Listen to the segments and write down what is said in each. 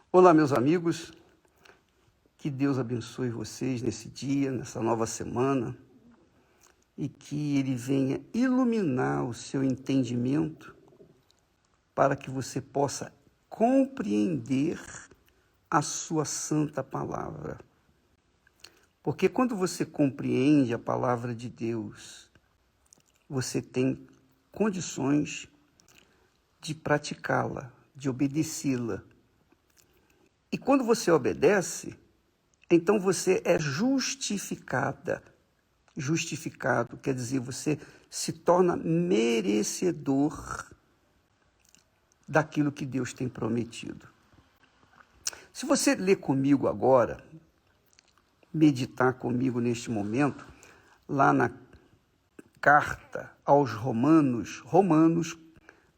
Olá, meus amigos, que Deus abençoe vocês nesse dia, nessa nova semana, e que Ele venha iluminar o seu entendimento para que você possa compreender a sua santa palavra. Porque quando você compreende a palavra de Deus, você tem condições de praticá-la, de obedecê-la. E quando você obedece, então você é justificado, quer dizer, você se torna merecedor daquilo que Deus tem prometido. Se você ler comigo agora, meditar comigo neste momento, lá na carta aos Romanos,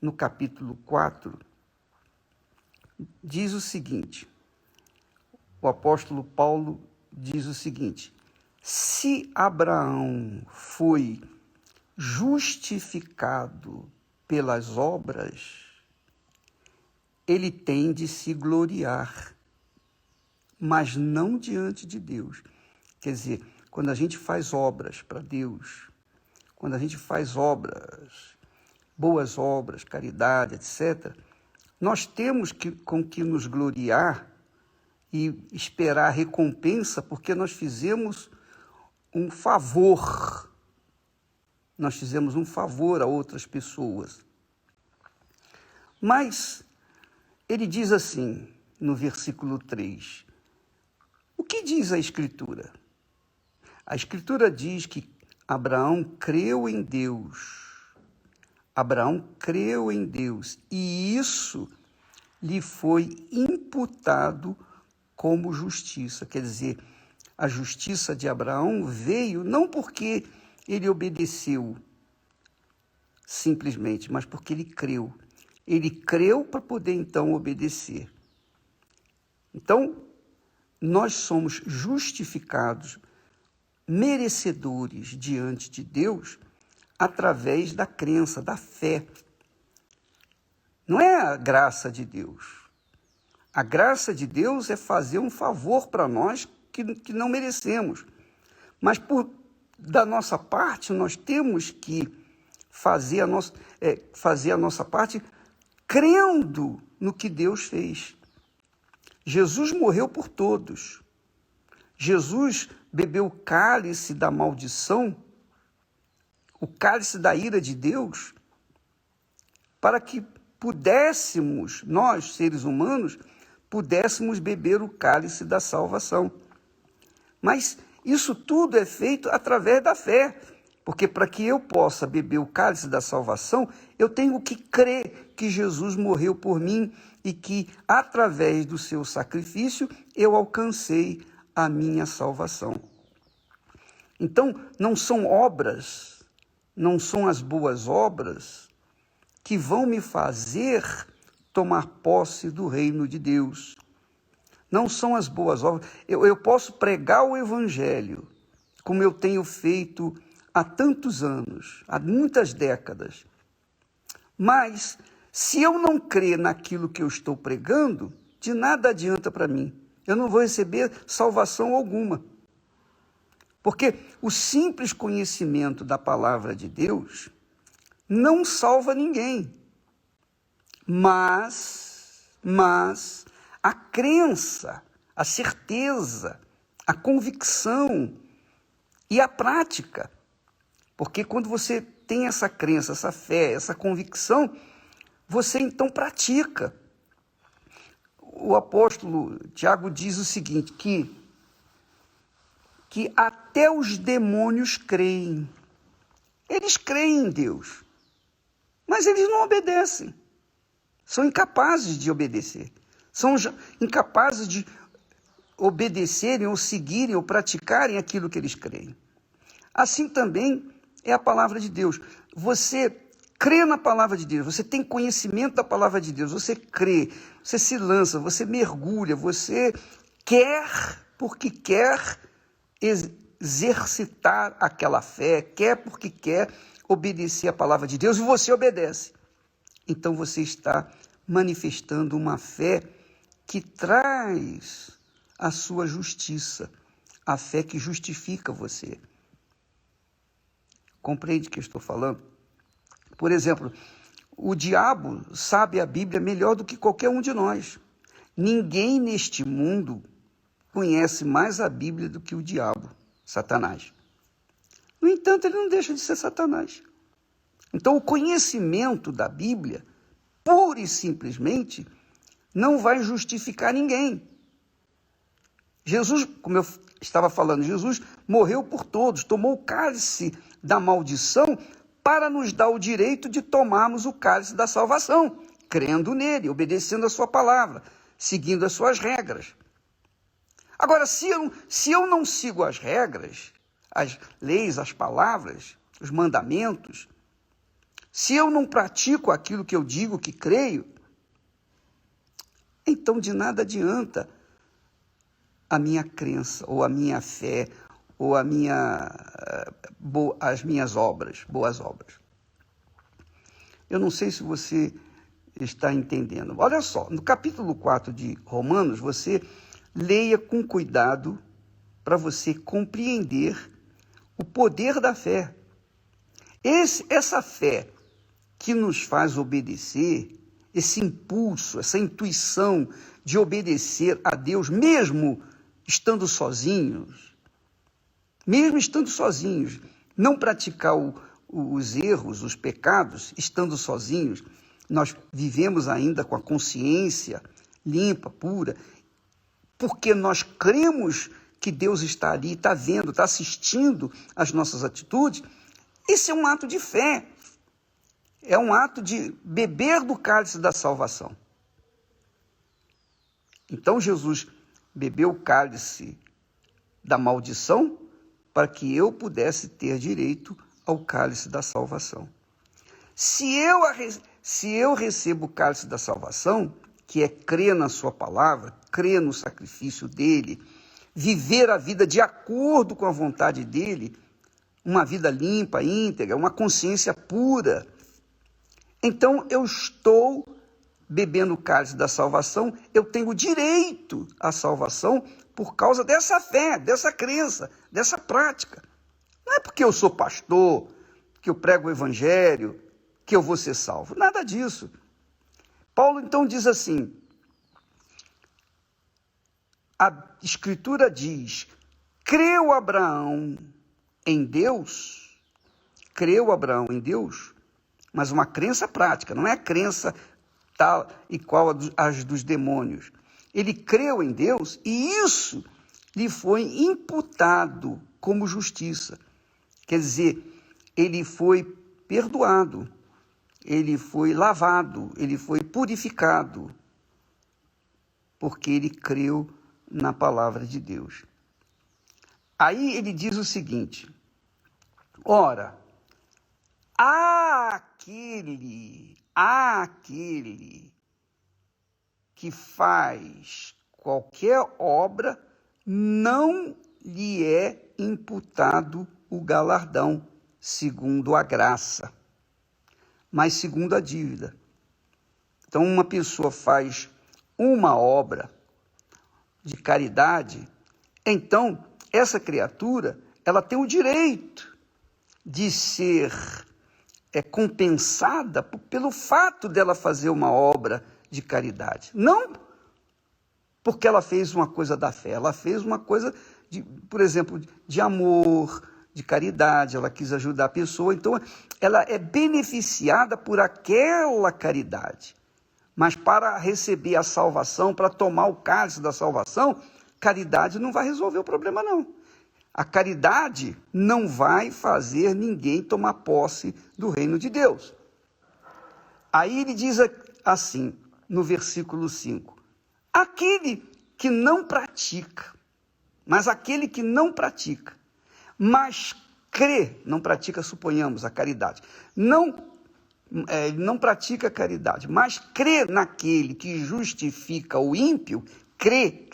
no capítulo 4, diz o seguinte, o apóstolo Paulo diz o seguinte: se Abraão foi justificado pelas obras, ele tem de se gloriar, mas não diante de Deus. Quer dizer, quando a gente faz obras para Deus, quando a gente faz obras, boas obras, caridade, etc., nós temos com que nos gloriar e esperar a recompensa, porque nós fizemos um favor. Nós fizemos um favor a outras pessoas. Mas ele diz assim, no versículo 3, o que diz a Escritura? A Escritura diz que Abraão creu em Deus. Abraão creu em Deus e isso lhe foi imputado como justiça. Quer dizer, a justiça de Abraão veio não porque ele obedeceu simplesmente, mas porque ele creu. Ele creu para poder então obedecer. Então, nós somos justificados, merecedores diante de Deus, através da crença, da fé. Não é a graça de Deus. A graça de Deus é fazer um favor para nós que não merecemos. Mas da nossa parte, nós temos que fazer a nossa parte crendo no que Deus fez. Jesus morreu por todos. Jesus bebeu o cálice da maldição, o cálice da ira de Deus, para que pudéssemos, nós, seres humanos, pudéssemos beber o cálice da salvação. Mas isso tudo é feito através da fé, porque para que eu possa beber o cálice da salvação, eu tenho que crer que Jesus morreu por mim e que, através do seu sacrifício, eu alcancei a minha salvação. Então, não são obras, não são as boas obras que vão me fazer tomar posse do reino de Deus. Não são as boas obras. Eu posso pregar o evangelho, como eu tenho feito há tantos anos, há muitas décadas. Mas, se eu não crer naquilo que eu estou pregando, de nada adianta para mim. Eu não vou receber salvação alguma. Porque o simples conhecimento da palavra de Deus não salva ninguém. Mas a crença, a certeza, a convicção e a prática. Porque quando você tem essa crença, essa fé, essa convicção, você então pratica. O apóstolo Tiago diz o seguinte, que até os demônios creem. Eles creem em Deus, mas eles não obedecem. São incapazes de obedecer. São incapazes de obedecerem ou seguirem ou praticarem aquilo que eles creem. Assim também é a palavra de Deus. Você crê na palavra de Deus, você tem conhecimento da palavra de Deus, você crê, você se lança, você mergulha, você quer porque quer exercitar aquela fé, quer porque quer obedecer a palavra de Deus e você obedece. Então você está manifestando uma fé que traz a sua justiça, a fé que justifica você. Compreende o que eu estou falando? Por exemplo, o diabo sabe a Bíblia melhor do que qualquer um de nós. Ninguém neste mundo conhece mais a Bíblia do que o diabo, Satanás. No entanto, ele não deixa de ser Satanás. Então, o conhecimento da Bíblia, pura e simplesmente, não vai justificar ninguém. Jesus, como eu estava falando, Jesus morreu por todos, tomou o cálice da maldição para nos dar o direito de tomarmos o cálice da salvação, crendo nele, obedecendo a sua palavra, seguindo as suas regras. Agora, se eu não sigo as regras, as leis, as palavras, os mandamentos, se eu não pratico aquilo que eu digo que creio, então de nada adianta a minha crença, ou a minha fé, ou as minhas obras, boas obras. Eu não sei se você está entendendo. Olha só, no capítulo 4 de Romanos, você leia com cuidado para você compreender o poder da fé. Essa fé que nos faz obedecer, esse impulso, essa intuição de obedecer a Deus, mesmo estando sozinhos, não praticar os erros, os pecados, estando sozinhos, nós vivemos ainda com a consciência limpa, pura, porque nós cremos que Deus está ali, está vendo, está assistindo às nossas atitudes. Esse é um ato de fé, é um ato de beber do cálice da salvação. Então Jesus bebeu o cálice da maldição para que eu pudesse ter direito ao cálice da salvação. Se eu recebo o cálice da salvação, que é crer na sua palavra, crer no sacrifício dele, viver a vida de acordo com a vontade dele, uma vida limpa, íntegra, uma consciência pura, então eu estou bebendo o cálice da salvação, eu tenho direito à salvação por causa dessa fé, dessa crença, dessa prática. Não é porque eu sou pastor, que eu prego o evangelho, que eu vou ser salvo. Nada disso. Paulo então diz assim, a Escritura diz, creu Abraão em Deus, mas uma crença prática, não é a crença tal e qual as dos demônios. Ele creu em Deus e isso lhe foi imputado como justiça. Quer dizer, ele foi perdoado, ele foi lavado, ele foi purificado, porque ele creu na palavra de Deus. Aí ele diz o seguinte, ora, aquele que faz qualquer obra, não lhe é imputado o galardão, segundo a graça, mas segundo a dívida. Então, uma pessoa faz uma obra de caridade, então, essa criatura, ela tem o direito de ser compensada pelo fato dela fazer uma obra de caridade. Não porque ela fez uma coisa da fé, ela fez uma coisa, por exemplo, de amor, de caridade, ela quis ajudar a pessoa, então ela é beneficiada por aquela caridade. Mas para receber a salvação, para tomar o cálice da salvação, caridade não vai resolver o problema, não. A caridade não vai fazer ninguém tomar posse do reino de Deus. Aí ele diz assim, no versículo 5, aquele que não pratica, mas crê, não pratica, suponhamos, a caridade, não pratica a caridade, mas crê naquele que justifica o ímpio, crê,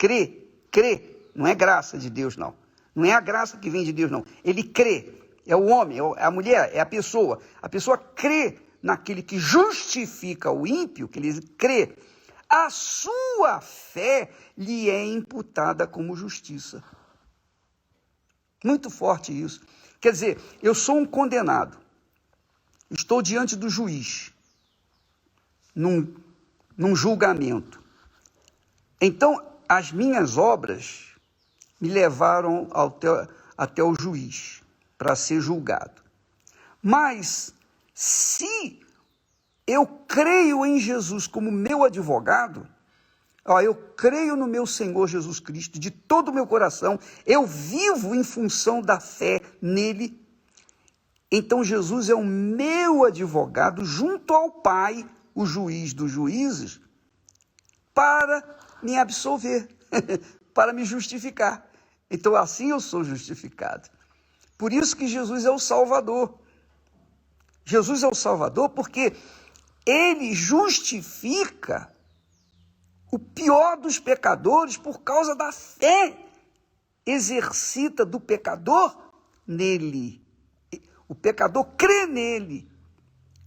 não é graça de Deus, não. Não é a graça que vem de Deus, não. Ele crê. É o homem, é a mulher, é a pessoa. A pessoa crê naquele que justifica o ímpio, que ele crê. a sua fé lhe é imputada como justiça. Muito forte isso. Quer dizer, eu sou um condenado, estou diante do juiz, num julgamento. Então, as minhas obras me levaram até o juiz para ser julgado. Mas, se eu creio em Jesus como meu advogado, eu creio no meu Senhor Jesus Cristo de todo o meu coração, eu vivo em função da fé nele, então Jesus é o meu advogado junto ao Pai, o juiz dos juízes, para me absolver, para me justificar. Então assim eu sou justificado. Por isso que Jesus é o Salvador. Jesus é o Salvador porque ele justifica o pior dos pecadores por causa da fé exercita do pecador nele. O pecador crê nele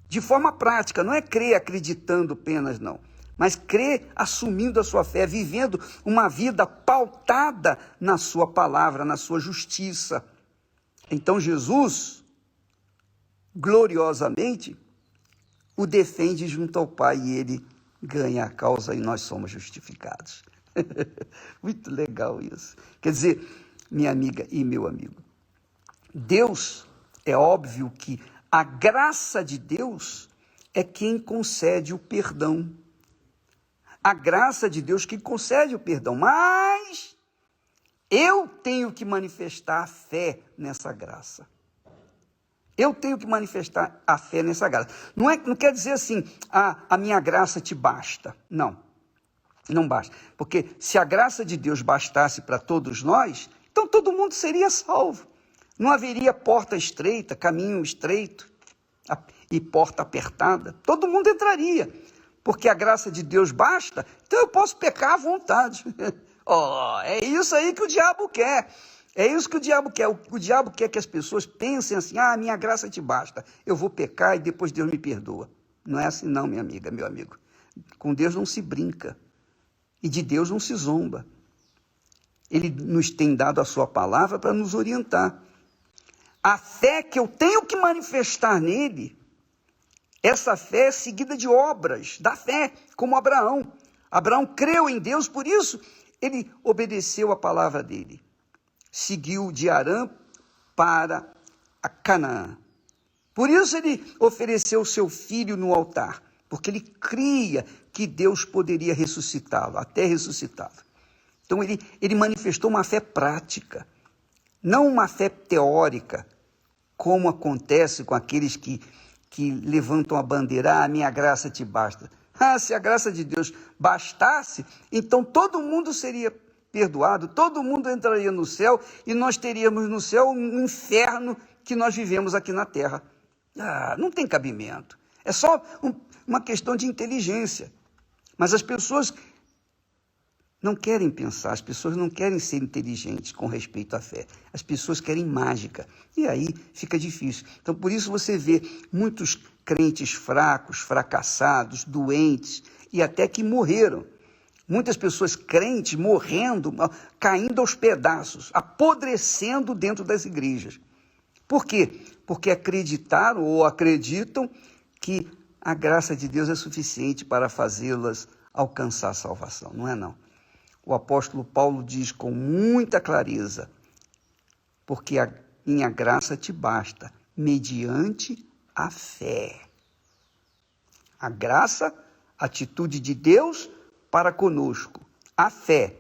de forma prática, não é crer acreditando apenas, não, mas crer assumindo a sua fé, vivendo uma vida pautada na sua palavra, na sua justiça. Então Jesus, gloriosamente, o defende junto ao Pai e ele ganha a causa e nós somos justificados. Muito legal isso. Quer dizer, minha amiga e meu amigo, Deus, é óbvio que a graça de Deus é quem concede o perdão. A graça de Deus que concede o perdão, mas eu tenho que manifestar a fé nessa graça. Eu tenho que manifestar a fé nessa graça. Não quer dizer assim, a minha graça te basta. Não basta. Porque se a graça de Deus bastasse para todos nós, então todo mundo seria salvo. Não haveria porta estreita, caminho estreito e porta apertada. Todo mundo entraria. Porque a graça de Deus basta, então eu posso pecar à vontade. É isso aí que o diabo quer. É isso que o diabo quer. O diabo quer que as pessoas pensem assim, minha graça te basta. Eu vou pecar e depois Deus me perdoa. Não é assim não, minha amiga, meu amigo. Com Deus não se brinca. E de Deus não se zomba. Ele nos tem dado a sua palavra para nos orientar. A fé que eu tenho que manifestar nele, essa fé é seguida de obras da fé, como Abraão. Abraão creu em Deus, por isso ele obedeceu a palavra dele. Seguiu de Arã para a Canaã. Por isso ele ofereceu seu filho no altar, porque ele cria que Deus poderia ressuscitá-lo, até ressuscitá-lo. Então ele manifestou uma fé prática, não uma fé teórica, como acontece com aqueles que levantam a bandeira, minha graça te basta. Se a graça de Deus bastasse, então todo mundo seria perdoado, todo mundo entraria no céu e nós teríamos no céu um inferno que nós vivemos aqui na terra. Não tem cabimento. É só uma questão de inteligência. Mas as pessoas não querem pensar, as pessoas não querem ser inteligentes com respeito à fé. As pessoas querem mágica. E aí fica difícil. Então, por isso você vê muitos crentes fracos, fracassados, doentes e até que morreram. Muitas pessoas crentes morrendo, caindo aos pedaços, apodrecendo dentro das igrejas. Por quê? Porque acreditaram ou acreditam que a graça de Deus é suficiente para fazê-las alcançar a salvação. Não é não. O apóstolo Paulo diz com muita clareza, porque a minha graça te basta, mediante a fé. A graça, atitude de Deus para conosco. A fé,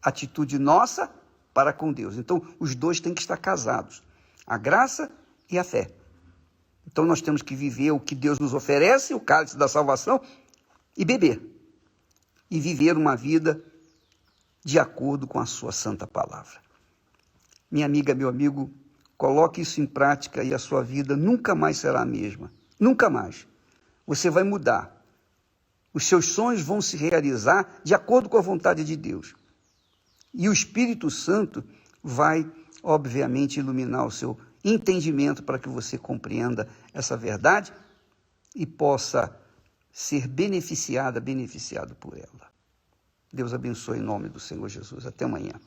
atitude nossa para com Deus. Então, os dois têm que estar casados. A graça e a fé. Então, nós temos que viver o que Deus nos oferece, o cálice da salvação, e beber. E viver uma vida de acordo com a sua santa palavra. Minha amiga, meu amigo, coloque isso em prática e a sua vida nunca mais será a mesma. Nunca mais. Você vai mudar. Os seus sonhos vão se realizar de acordo com a vontade de Deus. E o Espírito Santo vai, obviamente, iluminar o seu entendimento para que você compreenda essa verdade e possa ser beneficiado por ela. Deus abençoe em nome do Senhor Jesus. Até amanhã.